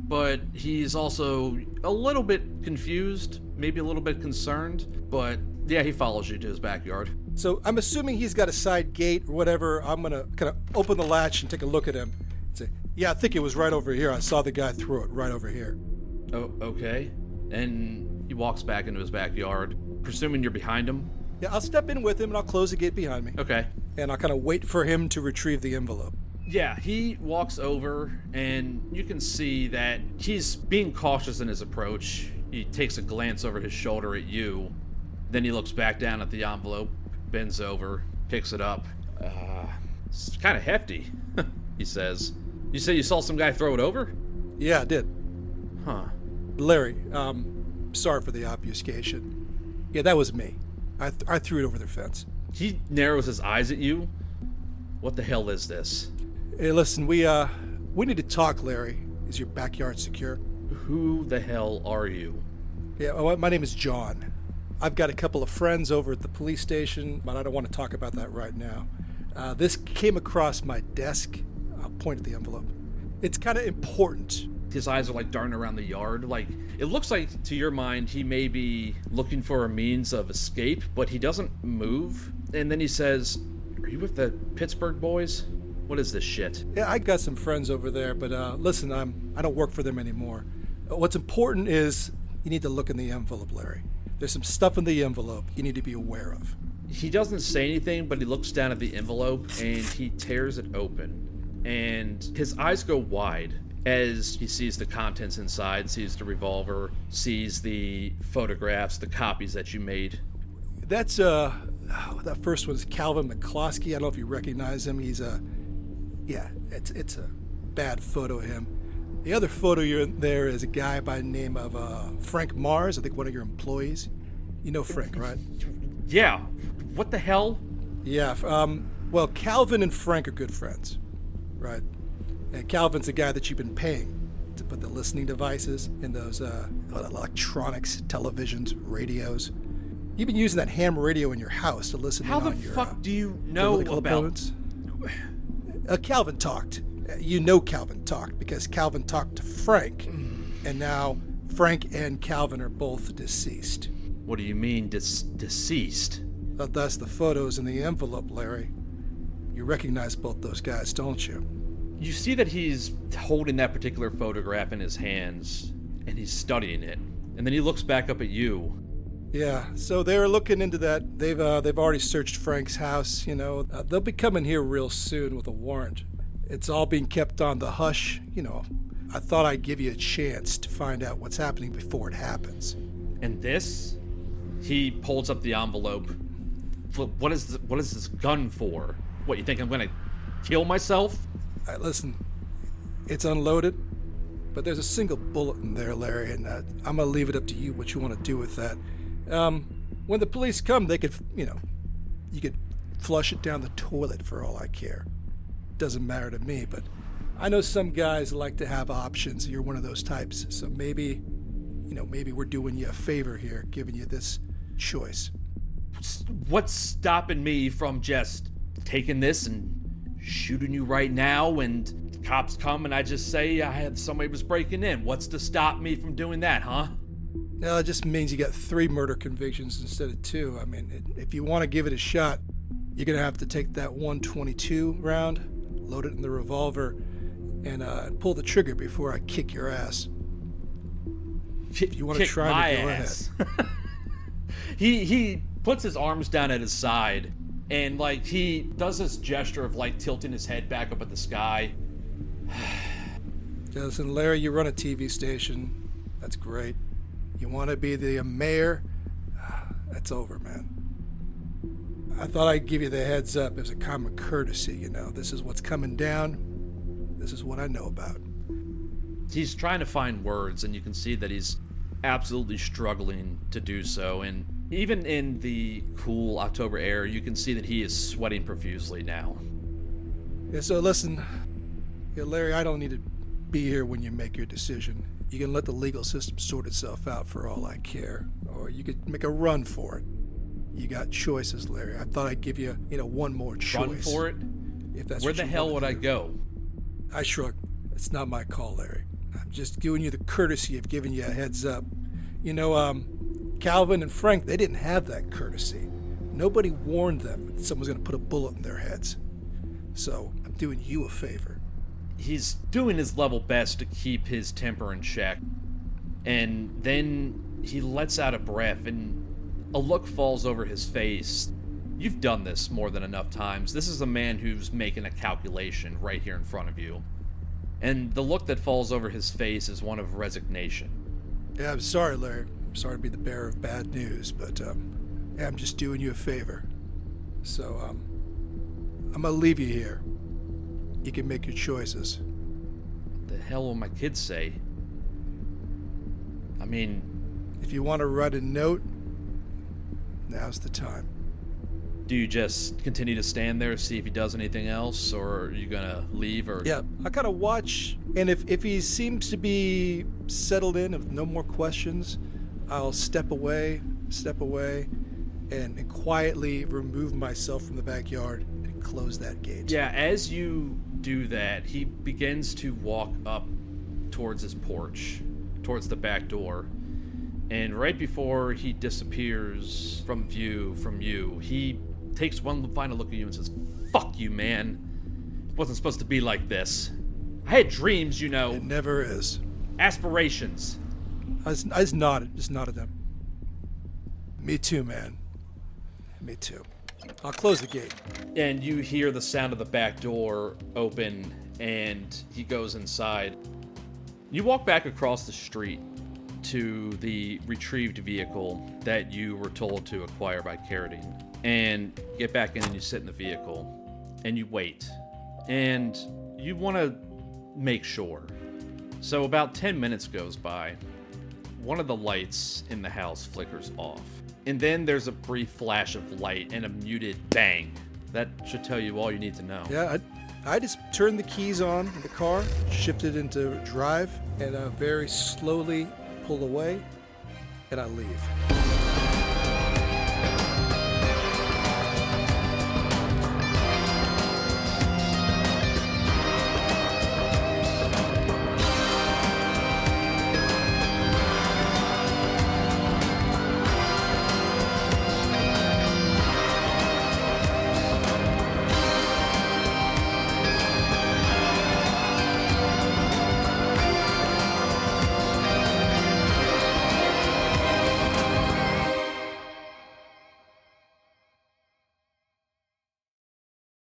but he's also a little bit confused, maybe a little bit concerned, but yeah, he follows you to his backyard. So I'm assuming he's got a side gate or whatever. I'm going to kind of open the latch and take a look at him and say, yeah, I think it was right over here. I saw the guy through it right over here. Oh, okay. And he walks back into his backyard, presuming you're behind him. Yeah, I'll step in with him and I'll close the gate behind me. Okay. And I'll kind of wait for him to retrieve the envelope. Yeah, he walks over and you can see that he's being cautious in his approach. He takes a glance over his shoulder at you. Then he looks back down at the envelope, bends over, picks it up. It's kind of hefty, he says. You say you saw some guy throw it over? Yeah, I did. Huh. Larry, sorry for the obfuscation. Yeah, that was me. I threw it over the fence. He narrows his eyes at you. What the hell is this? Hey, listen, we need to talk, Larry. Is your backyard secure? Who the hell are you? Yeah, well, my name is John. I've got a couple of friends over at the police station, but I don't want to talk about that right now. This came across my desk. I'll point at the envelope. It's kind of important. His eyes are like darting around the yard. Like, it looks like, to your mind, he may be looking for a means of escape, but he doesn't move. And then he says, are you with the Pittsburgh boys? What is this shit? Yeah, I got some friends over there, but listen, I don't work for them anymore. What's important is you need to look in the envelope, Larry. There's some stuff in the envelope you need to be aware of. He doesn't say anything, but he looks down at the envelope and he tears it open. And his eyes go wide as he sees the contents inside, sees the revolver, sees the photographs, the copies that you made. That's, that first one's Calvin McCloskey. I don't know if you recognize him. He's it's a bad photo of him. The other photo you're there is a guy by the name of Frank Mars, I think one of your employees. You know Frank, right? Yeah. What the hell? Yeah, well, Calvin and Frank are good friends, right? And Calvin's the guy that you've been paying to put the listening devices in those electronics, televisions, radios. You've been using that ham radio in your house to listen How in the on your fuck do you know political about... opponents. Calvin talked. You know Calvin talked because Calvin talked to Frank, and now Frank and Calvin are both deceased. What do you mean, deceased? That's the photos in the envelope, Larry. You recognize both those guys, don't you? You see that he's holding that particular photograph in his hands, and he's studying it. And then he looks back up at you. Yeah, so they're looking into that. They've already searched Frank's house, you know. They'll be coming here real soon with a warrant. It's all being kept on the hush, you know. I thought I'd give you a chance to find out what's happening before it happens. And this? He pulls up the envelope. What is this gun for? What, you think I'm gonna kill myself? Listen, it's unloaded, but there's a single bullet in there, Larry, and I'm gonna leave it up to you what you want to do with that. When the police come, they could, you could flush it down the toilet for all I care. Doesn't matter to me, but I know some guys like to have options. You're one of those types, so maybe we're doing you a favor here, giving you this choice. What's stopping me from just taking this and shooting you right now when cops come and I just say I had somebody was breaking in? What's to stop me from doing that, huh? No, it just means you got 3 murder convictions instead of 2. I mean, if you want to give it a shot, you're going to have to take that 122 round, load it in the revolver, and pull the trigger before I kick your ass. If you want to try me, go ahead. He puts his arms down at his side, and like he does this gesture of like tilting his head back up at the sky. Listen, Larry, you run a TV station. That's great. You want to be the mayor? That's over, man. I thought I'd give you the heads up as a common courtesy, you know. This is what's coming down. This is what I know about. He's trying to find words, and you can see that he's absolutely struggling to do so, and Even in the cool October air, you can see that he is sweating profusely now. Yeah, so listen, Larry, I don't need to be here when you make your decision. You can let the legal system sort itself out for all I care, or you could make a run for it. You got choices, Larry. I thought I'd give you, one more choice. Run for it? If that's Where what the you hell wanna would I do. go? I shrug. It's not my call, Larry. I'm just giving you the courtesy of giving you a heads up. Calvin and Frank, they didn't have that courtesy. Nobody warned them that someone's going to put a bullet in their heads. So I'm doing you a favor. He's doing his level best to keep his temper in check. And then he lets out a breath, and a look falls over his face. You've done this more than enough times. This is a man who's making a calculation right here in front of you. And the look that falls over his face is one of resignation. Yeah, I'm sorry, Larry. I'm sorry to be the bearer of bad news, but I'm just doing you a favor. So I'm going to leave you here. You can make your choices. The hell will my kids say? I mean, If you want to write a note, now's the time. do you just continue to stand there, see if he does anything else, or are you gonna leave? Or Yeah, I kind of watch, and if he seems to be settled in, with no more questions, I'll step away, and quietly remove myself from the backyard and close that gate. Yeah, as you do that, he begins to walk up towards his porch, towards the back door. And right before he disappears from view from you, he takes one final look at you and says, "Fuck you, man. It wasn't supposed to be like this. I had dreams, It never is. aspirations." I just nodded at them. Me too, man. Me too. I'll close the gate. And you hear the sound of the back door open, and he goes inside. You walk back across the street to the retrieved vehicle that you were told to acquire by CARRADINE, and get back in and you sit in the vehicle, and you wait. And you want to make sure. So about 10 minutes goes by. One of the lights in the house flickers off. And then there's a brief flash of light and a muted bang. That should tell you all you need to know. Yeah, I just turned the keys on in the car, shifted into drive, and very slowly pull away, and I leave.